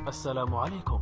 السلام عليكم.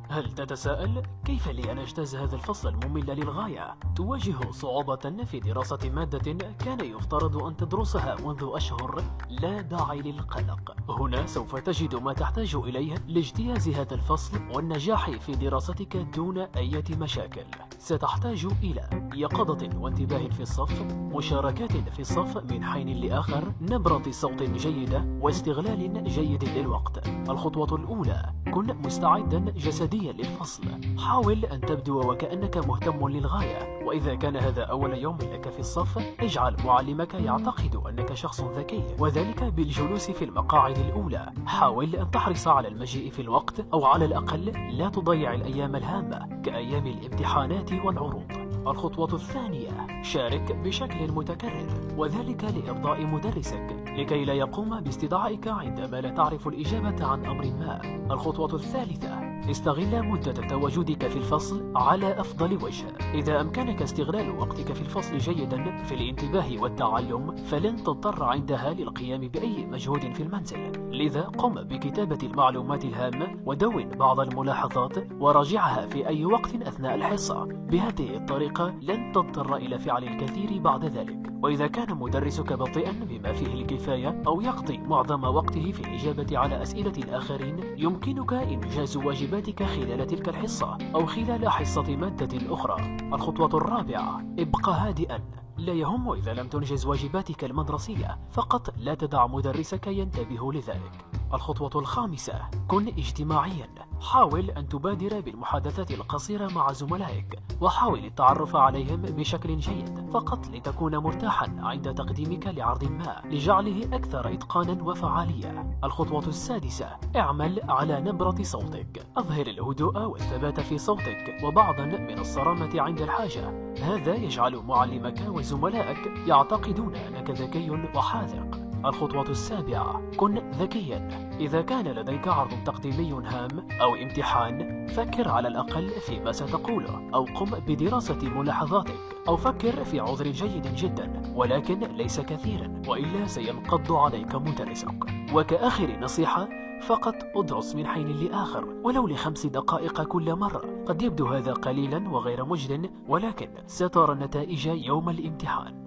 هل تتساءل كيف لي أن أجتاز هذا الفصل الممل للغاية؟ تواجه صعوبة في دراسة مادة كان يفترض أن تدرسها منذ أشهر. لا داعي للقلق، هنا سوف تجد ما تحتاج إليه لاجتياز هذا الفصل والنجاح في دراستك دون أي مشاكل. ستحتاج إلى يقظة وانتباه في الصف، مشاركات في الصف من حين لآخر، نبرة صوت جيدة، واستغلال جيد للوقت. الخطوة الأولى: كن مستعدا جسديا للفصل. حاول أن تبدو وكأنك مهتم للغاية، وإذا كان هذا أول يوم لك في الصف اجعل معلمك يعتقد أنك شخص ذكي، وذلك بالجلوس في المقاعد الأولى. حاول أن تحرص على المجيء في الوقت، أو على الأقل لا تضيع الأيام الهامة كأيام الامتحانات والعروض. الخطوة الثانية: شارك بشكل متكرر، وذلك لإرضاء مدرسك لكي لا يقوم باستدعائك عندما لا تعرف الإجابة عن أمر ما. الخطوة الثالثة: استغل مدة تواجدك في الفصل على أفضل وجه. إذا أمكنك استغلال وقتك في الفصل جيدا في الانتباه والتعلم، فلن تضطر عندها للقيام بأي مجهود في المنزل. لذا قم بكتابة المعلومات الهامة، ودون بعض الملاحظات وراجعها في أي وقت أثناء الحصة. بهذه الطريقة لن تضطر إلى فعل الكثير بعد ذلك. وإذا كان مدرسك بطيئا بما فيه الكفاية، أو يقضي معظم وقته في الإجابة على أسئلة الآخرين، يمكنك إنجاز واجباتك خلال تلك الحصة أو خلال حصة مادة أخرى. الخطوة الرابعة: ابق هادئا. لا يهم إذا لم تنجز واجباتك المدرسية، فقط لا تدع مدرسك ينتبه لذلك. الخطوة الخامسة: كن اجتماعيا. حاول أن تبادر بالمحادثات القصيرة مع زملائك، وحاول التعرف عليهم بشكل جيد فقط لتكون مرتاحا عند تقديمك لعرض ما، لجعله أكثر إتقانا وفعالية. الخطوة السادسة: اعمل على نبرة صوتك. أظهر الهدوء والثبات في صوتك وبعضا من الصرامة عند الحاجة. هذا يجعل معلمك وزملائك يعتقدون أنك ذكي وحاذق. الخطوة السابعة: كن ذكيا. إذا كان لديك عرض تقديمي هام أو امتحان، فكر على الأقل فيما ستقوله، أو قم بدراسة ملاحظاتك، أو فكر في عذر جيد جدا ولكن ليس كثيرا، وإلا سينقض عليك مدرسك. وكآخر نصيحة: فقط ادرس من حين لآخر ولو ل5 دقائق كل مرة. قد يبدو هذا قليلا وغير مجد، ولكن سترى النتائج يوم الامتحان.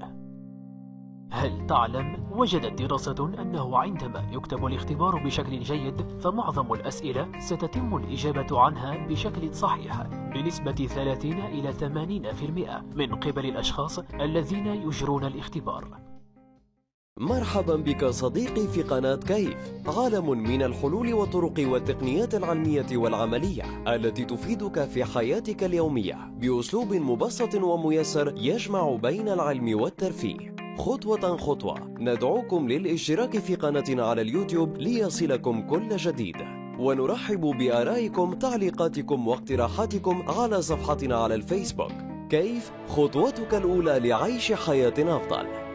هل تعلم؟ وجدت دراسة أنه عندما يكتب الاختبار بشكل جيد، فمعظم الأسئلة ستتم الإجابة عنها بشكل صحيح بنسبة 30 إلى 80% من قبل الأشخاص الذين يجرون الاختبار. مرحبا بك صديقي في قناة كيف، عالم من الحلول والطرق والتقنيات العلمية والعملية التي تفيدك في حياتك اليومية بأسلوب مبسط وميسر يجمع بين العلم والترفيه. خطوة خطوة ندعوكم للاشتراك في قناتنا على اليوتيوب ليصلكم كل جديد، ونرحب بآرائكم، تعليقاتكم واقتراحاتكم على صفحتنا على الفيسبوك. كيف؟ خطوتك الأولى لعيش حياة أفضل.